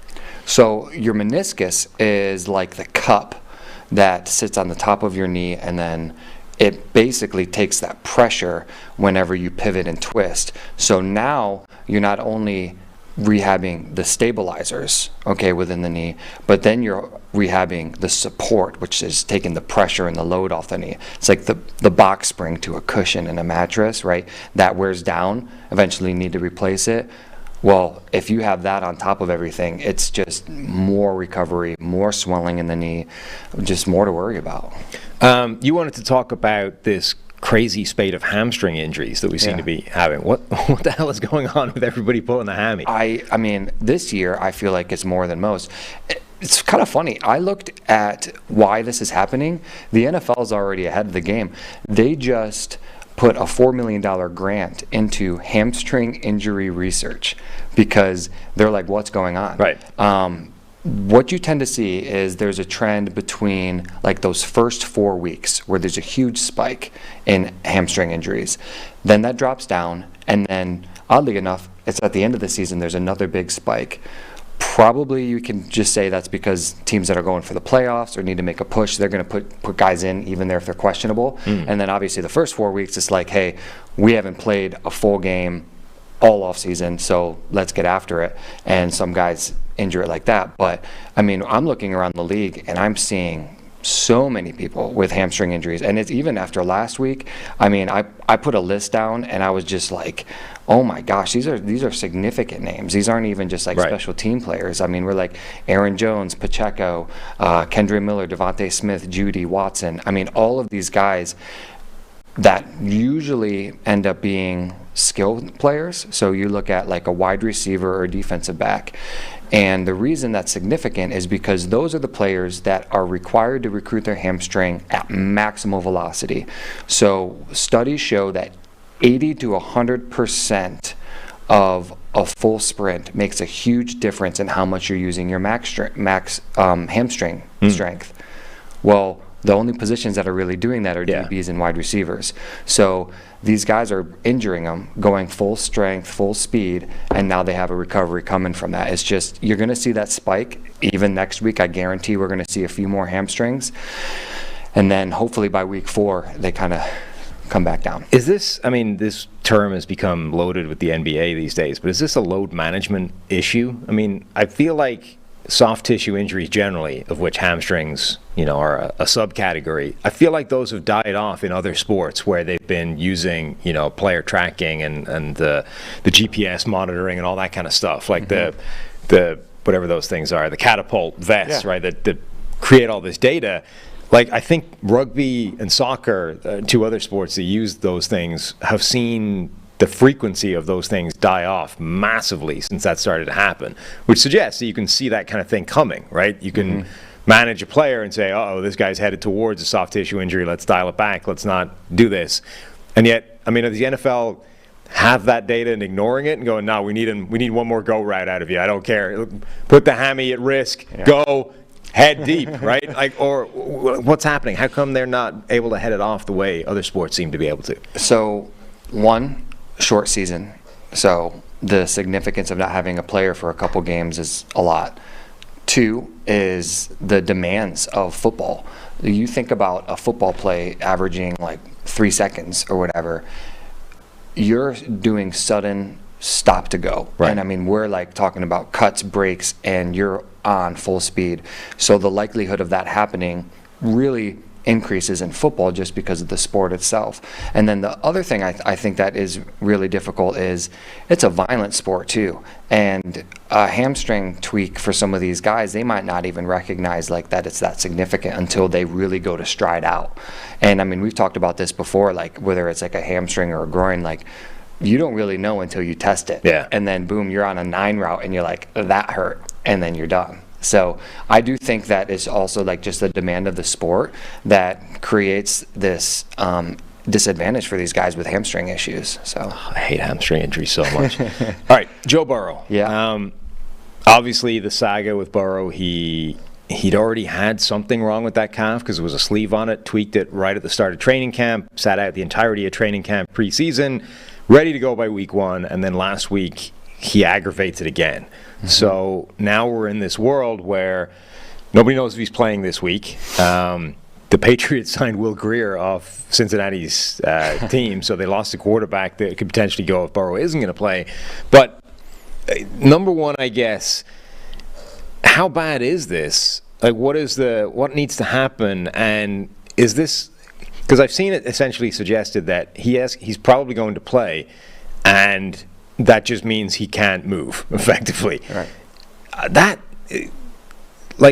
So your meniscus is like the cup that sits on the top of your knee, and then it basically takes that pressure whenever you pivot and twist. So now you're not only rehabbing the stabilizers, okay, within the knee, but then you're rehabbing the support, which is taking the pressure and the load off the knee. It's like the box spring to a cushion in a mattress, right? That wears down. Eventually you need to replace it. Well, if you have that on top of everything, it's just more recovery, more swelling in the knee, just more to worry about. You wanted to talk about this crazy spate of hamstring injuries that we seem to be having. What the hell is going on with everybody pulling the hammy? I mean, this year I feel like it's more than most. It's kind of funny. I looked at why this is happening. The NFL is already ahead of the game. They just put a $4 million grant into hamstring injury research because they're like, what's going on? Right. What you tend to see is there's a trend between like those first 4 weeks where there's a huge spike in hamstring injuries. Then that drops down, and then oddly enough, it's at the end of the season, there's another big spike. Probably you can just say that's because teams that are going for the playoffs or need to make a push, they're going to put guys in even there if they're questionable. And then obviously the first 4 weeks, it's like, hey, we haven't played a full game all off season, so let's get after it. And some guys injure it like that. But I mean, I'm looking around the league and I'm seeing so many people with hamstring injuries, and it's even after last week. I mean, I put a list down and I was just like, oh my gosh, these are significant names. These aren't even just like special team players. I mean, we're like Aaron Jones, Pacheco, Kendra Miller, Devontae Smith, Judy, Watson. I mean, all of these guys that usually end up being skilled players. So you look at like a wide receiver or a defensive back. And the reason that's significant is because those are the players that are required to recruit their hamstring at maximal velocity. So studies show that 80 to 100% of a full sprint makes a huge difference in how much you're using your hamstring strength. Well, the only positions that are really doing that are DBs and wide receivers. So these guys are injuring them, going full strength, full speed, and now they have a recovery coming from that. It's just, you're going to see that spike. Even next week, I guarantee we're going to see a few more hamstrings. And then hopefully by week 4, they kind of come back down. Is this, I mean, this term has become loaded with the NBA these days, but is this a load management issue? I mean, I feel like soft tissue injuries generally, of which hamstrings, are a subcategory, I feel like those have died off in other sports where they've been using, player tracking and the GPS monitoring and all that kind of stuff, like the whatever those things are, the catapult vests, right, that create all this data. Like, I think rugby and soccer, 2 other sports that use those things, have seen the frequency of those things die off massively since that started to happen, which suggests that you can see that kind of thing coming, right? You can manage a player and say, uh-oh, this guy's headed towards a soft tissue injury, let's dial it back, let's not do this. And yet, I mean, does the NFL have that data and ignoring it and going, no, we need one more go route out of you, I don't care. Put the hammy at risk, go head deep, right? Like, or what's happening? How come they're not able to head it off the way other sports seem to be able to? So, one, short season, so the significance of not having a player for a couple games is a lot. 2 is the demands of football. You think about a football play averaging like 3 seconds or whatever, you're doing sudden stop to go. Right. And I mean, we're like talking about cuts, breaks, and you're on full speed. So the likelihood of that happening really increases in football just because of the sport itself. And then the other thing I think that is really difficult is it's a violent sport too. And a hamstring tweak for some of these guys, they might not even recognize like that it's that significant until they really go to stride out. And I mean, we've talked about this before, like whether it's like a hamstring or a groin, like you don't really know until you test it. Yeah. And then boom, you're on a 9 route and you're like, that hurt. And then you're done. So I do think that it's also like just the demand of the sport that creates this disadvantage for these guys with hamstring issues. So I hate hamstring injuries so much. All right, Joe Burrow. Yeah. Obviously, the saga with Burrow, he'd already had something wrong with that calf because there was a sleeve on it, tweaked it right at the start of training camp, sat out the entirety of training camp preseason, ready to go by week 1, and then last week he aggravates it again. Mm-hmm. So now we're in this world where nobody knows if he's playing this week. The Patriots signed Will Grier off Cincinnati's team, so they lost a quarterback that could potentially go if Burrow isn't going to play. But number one, I guess, how bad is this? Like, what needs to happen? And is this, because I've seen it essentially suggested that he's probably going to play, and that just means he can't move effectively. Right.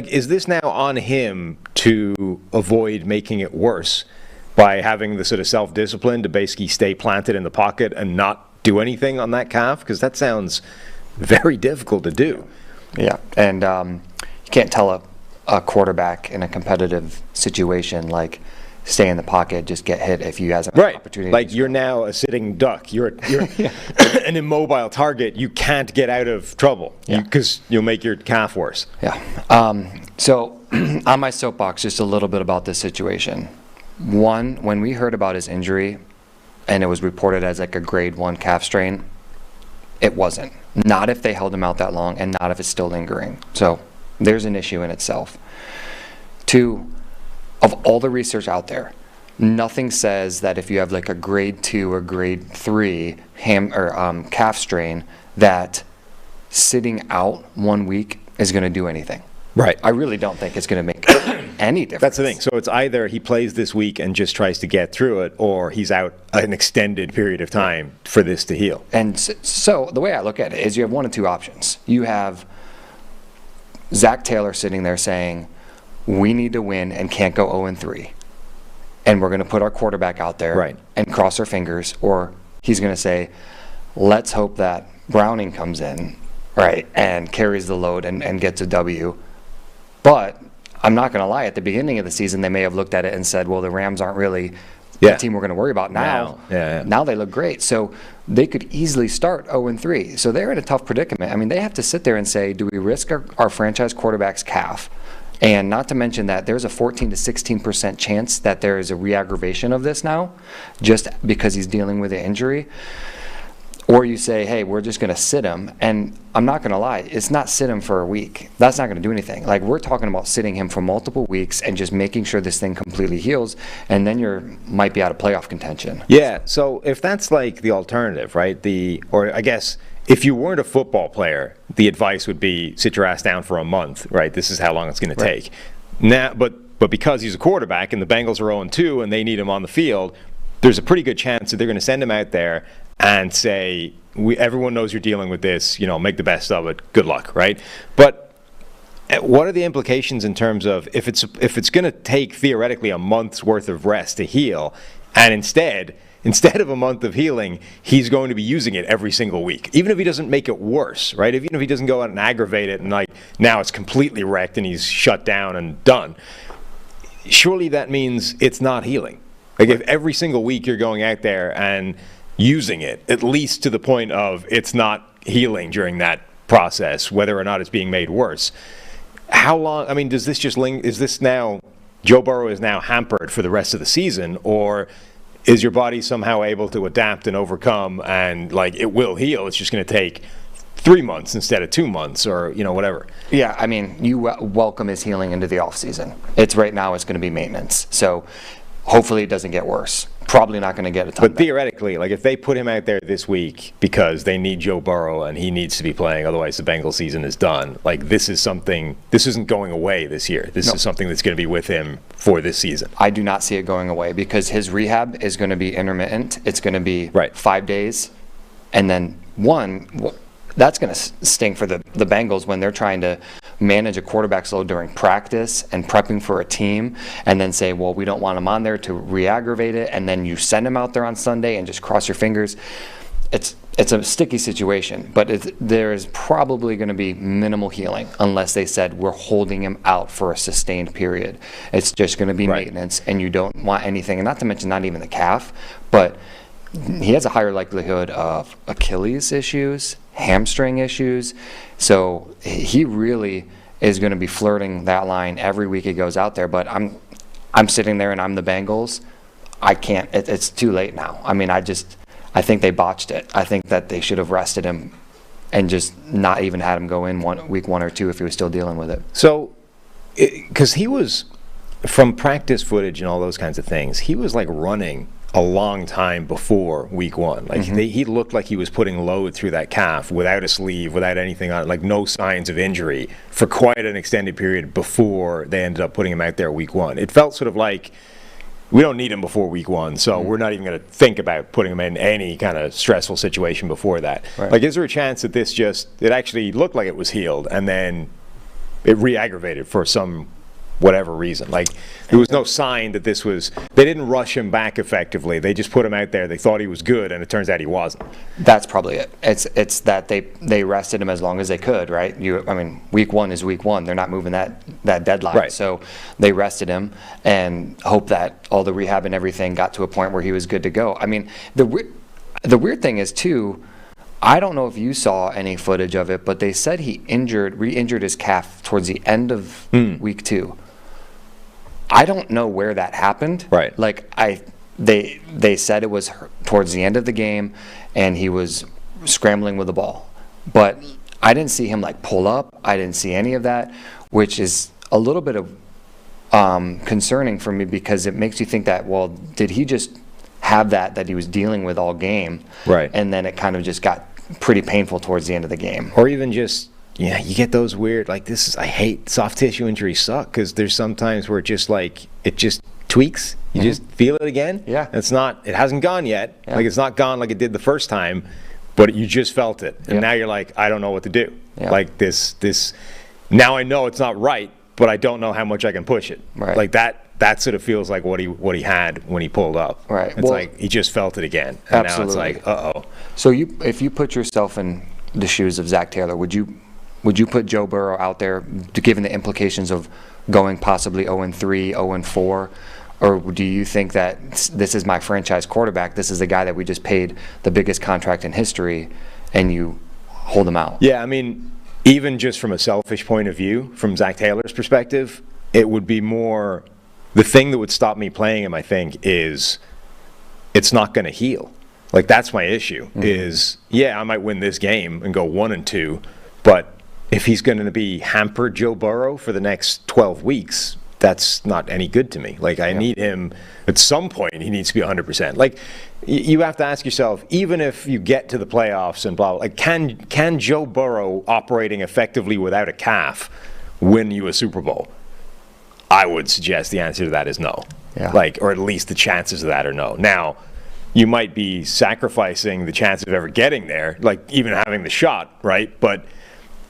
Is this now on him to avoid making it worse by having the sort of self-discipline to basically stay planted in the pocket and not do anything on that calf? Because that sounds very difficult to do. Yeah, and you can't tell a quarterback in a competitive situation, like, stay in the pocket, just get hit if you have an opportunity. Like, you're now a sitting duck. You're an immobile target. You can't get out of trouble because you'll make your calf worse. Yeah. So on my soapbox, just a little bit about this situation. One, when we heard about his injury and it was reported as like a grade 1 calf strain, it wasn't. Not if they held him out that long, and not if it's still lingering. So there's an issue in itself. 2, of all the research out there, nothing says that if you have like a grade 2 or grade 3 calf strain, that sitting out 1 week is going to do anything. Right. I really don't think it's going to make any difference. That's the thing. So it's either he plays this week and just tries to get through it, or he's out an extended period of time for this to heal. And so the way I look at it is you have one of two options. You have Zach Taylor sitting there saying, we need to win and can't go 0-3. And we're going to put our quarterback out there and cross our fingers. Or he's going to say, let's hope that Browning comes in, and carries the load and gets a W. But I'm not going to lie, at the beginning of the season, they may have looked at it and said, well, the Rams aren't really the team we're going to worry about now. Now they look great. So they could easily start 0-3. So they're in a tough predicament. I mean, they have to sit there and say, do we risk our franchise quarterback's calf? And not to mention that there's a 14 to 16% chance that there is a re-aggravation of this now, just because he's dealing with an injury. Or you say, hey, we're just going to sit him. And I'm not going to lie, it's not sit him for a week. That's not going to do anything. Like, we're talking about sitting him for multiple weeks and just making sure this thing completely heals, and then you might be out of playoff contention. Yeah, so if that's like the alternative, right? Or I guess if you weren't a football player, the advice would be sit your ass down for a month, right? This is how long it's going to take. Now, but because he's a quarterback and the Bengals are 0-2 and they need him on the field, there's a pretty good chance that they're going to send him out there and say, everyone knows you're dealing with this, make the best of it, good luck, right? But what are the implications in terms of if it's going to take theoretically a month's worth of rest to heal, and instead of a month of healing, he's going to be using it every single week, even if he doesn't make it worse, right? Even if he doesn't go out and aggravate it and now it's completely wrecked and he's shut down and done, surely that means it's not healing. Like, if every single week you're going out there and using it, at least to the point of it's not healing during that process, whether or not it's being made worse. How long, I mean, does this just is this now, Joe Burrow is now hampered for the rest of the season, or is your body somehow able to adapt and overcome and it will heal, it's just going to take 3 months instead of 2 months, or whatever? Yeah, I mean, you welcome his healing into the offseason. It's right now, it's going to be maintenance. So hopefully it doesn't get worse. Probably not going to get a ton. But theoretically, if they put him out there this week because they need Joe Burrow and he needs to be playing, otherwise the Bengals season is done. This isn't going away this year. This is something that's going to be with him for this season. I do not see it going away because his rehab is going to be intermittent. It's going to be 5 days, and then that's going to sting for the Bengals when they're trying to manage a quarterback's load during practice and prepping for a team, and then say, well, we don't want him on there to re-aggravate it, and then you send him out there on Sunday and just cross your fingers. it's a sticky situation, but there is probably going to be minimal healing unless they said we're holding him out for a sustained period. It's just going to be maintenance, and you don't want anything, and not to mention not even the calf, but he has a higher likelihood of Achilles issues, hamstring issues, so he really is going to be flirting that line every week he goes out there. But I'm sitting there and I'm the Bengals. I can't. It's too late now. I mean, I think they botched it. I think that they should have rested him and just not even had him go in week 1 or 2 if he was still dealing with it. So, because he was, from practice footage and all those kinds of things, he was like running a long time before week 1. Like he looked like he was putting load through that calf without a sleeve, without anything on it, like no signs of injury for quite an extended period before they ended up putting him out there week 1. It felt sort of like, we don't need him before week 1, so we're not even going to think about putting him in any kind of stressful situation before that. Right. Like, is there a chance that it actually looked like it was healed and then it re-aggravated for some whatever reason? Like, there was no sign that they didn't rush him back effectively. They just put him out there. They thought he was good, and it turns out he wasn't. That's probably it. It's that they rested him as long as they could, right? I mean, week 1 is week 1. They're not moving that deadline. Right. So they rested him and hope that all the rehab and everything got to a point where he was good to go. I mean, the weird thing is, too, I don't know if you saw any footage of it, but they said he re-injured his calf towards the end of week 2. I don't know where that happened. Right. Like they said it was towards the end of the game, and he was scrambling with the ball, but I didn't see him like pull up. I didn't see any of that, which is a little bit of concerning for me, because it makes you think that, well, did he just have that he was dealing with all game? Right. And then it kind of just got pretty painful towards the end of the game. Or even just, you get those weird, like, I hate soft tissue injuries suck, because there's sometimes where it just tweaks. You just feel it again. Yeah. It hasn't gone yet. Yeah. Like, it's not gone like it did the first time, but you just felt it. And now you're like, I don't know what to do. Yeah. Like this, now I know it's not right, but I don't know how much I can push it. Right. Like that sort of feels like what he had when he pulled up. Right. It's like he just felt it again. And absolutely. now it's like, uh-oh. So if you put yourself in the shoes of Zach Taylor, would you put Joe Burrow out there, given the implications of going possibly 0-3, 0-4? Or do you think that this is my franchise quarterback, this is the guy that we just paid the biggest contract in history, and you hold him out? Yeah, I mean, even just from a selfish point of view, from Zach Taylor's perspective, it would be more, the thing that would stop me playing him, I think, is it's not going to heal. Like, that's my issue, is, I might win this game and go 1-2, but if he's going to be hampered Joe Burrow for the next 12 weeks, that's not any good to me. Like, I need him, at some point, he needs to be 100%. Like, you have to ask yourself, even if you get to the playoffs and blah, blah, like, can Joe Burrow operating effectively without a calf win you a Super Bowl? I would suggest the answer to that is no. Yeah. Like, or at least the chances of that are no. Now, you might be sacrificing the chance of ever getting there, like even having the shot, right? But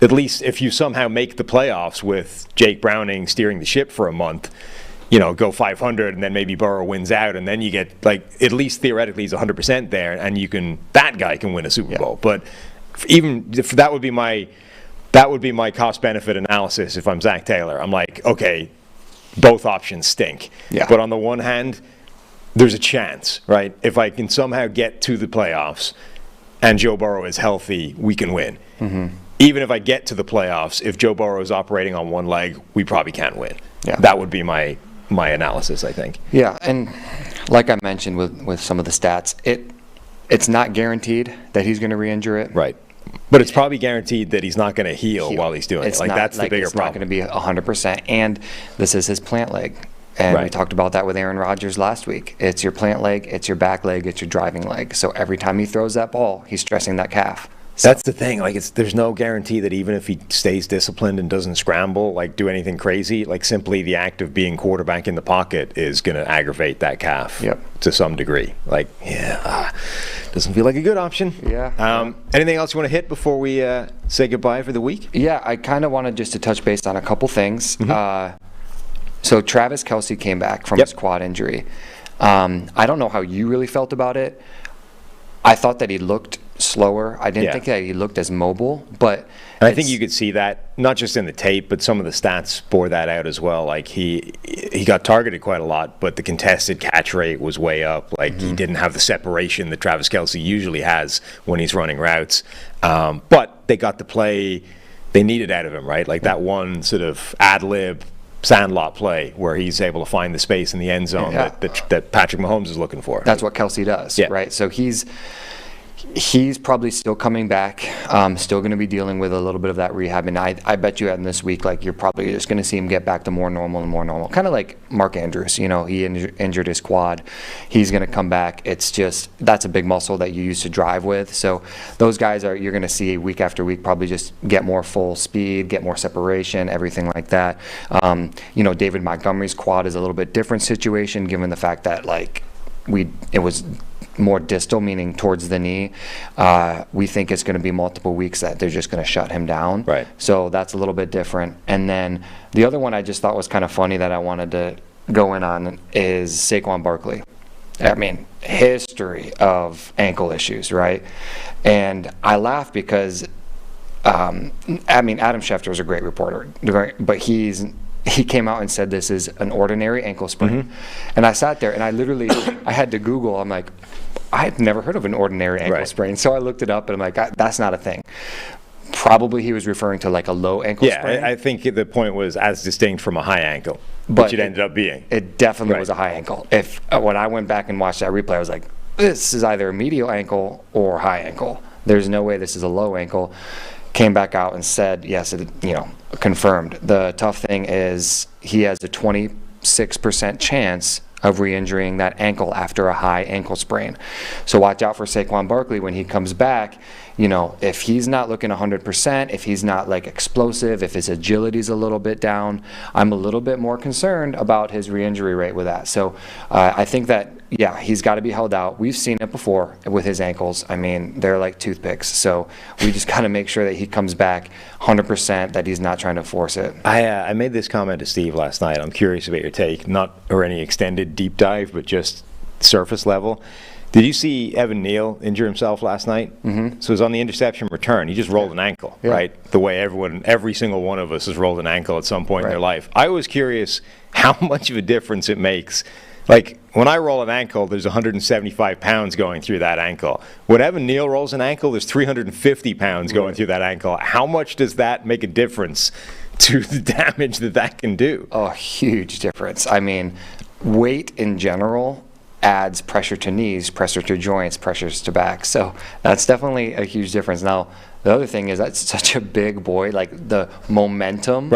at least if you somehow make the playoffs with Jake Browning steering the ship for a month, go 500 and then maybe Burrow wins out, and then you get, like, at least theoretically he's 100% there, and that guy can win a Super Bowl. But even if that would be my cost benefit analysis if I'm Zach Taylor. I'm like, okay, both options stink. Yeah. But on the one hand, there's a chance, right? If I can somehow get to the playoffs and Joe Burrow is healthy, we can win. Even if I get to the playoffs, if Joe Burrow is operating on one leg, we probably can't win. Yeah. That would be my analysis, I think. Yeah, and like I mentioned with some of the stats, it's not guaranteed that he's going to re-injure it. Right. But it's probably guaranteed that he's not going to heal while he's doing it. Like, that's the bigger problem. It's not going to be 100%. And this is his plant leg. And we talked about that with Aaron Rodgers last week. It's your plant leg, it's your back leg, it's your driving leg. So every time he throws that ball, he's stressing that calf. So that's the thing. Like, there's no guarantee that even if he stays disciplined and doesn't scramble, like, do anything crazy, like, simply the act of being quarterback in the pocket is going to aggravate that calf to some degree. Like, doesn't feel like a good option. Yeah. Anything else you want to hit before we say goodbye for the week? Yeah, I kind of wanted just to touch base on a couple things. So Travis Kelce came back from his quad injury. I don't know how you really felt about it. I thought that he looked slower. I didn't Yeah. think that he looked as mobile, but And I think you could see that not just in the tape, but some of the stats bore that out as well. Like he got targeted quite a lot, but the contested catch rate was way up. Like he didn't have the separation that Travis Kelce usually has when he's running routes. But they got the play they needed out of him, right? Like that one sort of ad lib sandlot play where he's able to find the space in the end zone that Patrick Mahomes is looking for. That's what Kelce does, right? So he's probably still coming back, still going to be dealing with a little bit of that rehab. And I bet you in this week, like, you're probably just going to see him get back to more normal and more normal. Kind of like Mark Andrews, you know, he injured his quad. He's going to come back. It's just, that's a big muscle that you used to drive with. So those guys you're going to see week after week probably just get more full speed, get more separation, everything like that. You know, David Montgomery's quad is a little bit different situation given the fact that, like, it was more distal, meaning towards the knee. We think it's going to be multiple weeks that they're just going to shut him down. Right. So that's a little bit different. And then the other one I just thought was kind of funny that I wanted to go in on is Saquon Barkley. I mean, history of ankle issues, right? And I laugh because, I mean, Adam Schefter was a great reporter, but he came out and said this is an ordinary ankle sprain. And I sat there and I had to Google. I'm like, I had never heard of an ordinary ankle sprain. So I looked it up and I'm like, that's not a thing. Probably he was referring to like a low ankle sprain. Yeah, I think the point was as distinct from a high ankle, which it ended up being. It definitely was a high ankle. When I went back and watched that replay, I was like, this is either a medial ankle or high ankle. There's no way this is a low ankle. Came back out and said, yes, it, confirmed. The tough thing is he has a 26% chance of re-injuring that ankle after a high ankle sprain. So watch out for Saquon Barkley when he comes back. If he's not looking 100%, if he's not like explosive, if his agility's a little bit down, I'm a little bit more concerned about his re-injury rate with that. So I think that, yeah, he's got to be held out. We've seen it before with his ankles. I mean, they're like toothpicks. So we just got to make sure that he comes back 100%, that he's not trying to force it. I made this comment to Steve last night. I'm curious about your take, not or any extended deep dive, but just surface level. Did you see Evan Neal injure himself last night? Mm-hmm. So it was on the interception return. He just rolled an ankle, right? The way every single one of us has rolled an ankle at some point in their life. I was curious how much of a difference it makes. Like, when I roll an ankle, there's 175 pounds going through that ankle. When Evan Neal rolls an ankle, there's 350 pounds going through that ankle. How much does that make a difference to the damage that can do? Oh, huge difference. I mean, weight in general adds pressure to knees, pressure to joints, pressures to back. So that's definitely a huge difference. Now, the other thing is that's such a big boy, like the momentum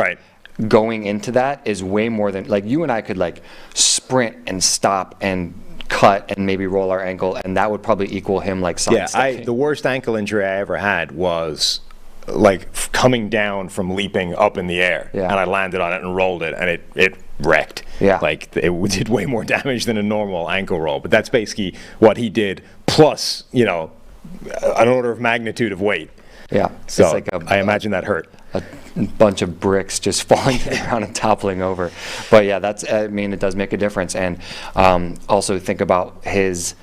going into that is way more than, like, you and I could like sprint and stop and cut and maybe roll our ankle, and that would probably equal him like sidestepping. The worst ankle injury I ever had was like coming down from leaping up in the air, and I landed on it and rolled it, and it wrecked. Like, it did way more damage than a normal ankle roll. But that's basically what he did, plus an order of magnitude of weight. So it's like I imagine that hurt. A bunch of bricks just falling to the ground and toppling over. But yeah, it does make a difference. And also think about his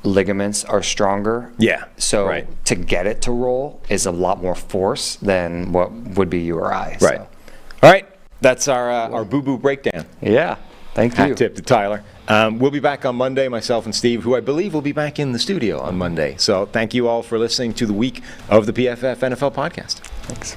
ligaments are stronger. So to get it to roll is a lot more force than what would be you or I. So. All right. That's our boo-boo breakdown. Thank you. Hat tip to Tyler. We'll be back on Monday, myself and Steve, who I believe will be back in the studio on Monday. So thank you all for listening to the week of the PFF NFL podcast. Thanks.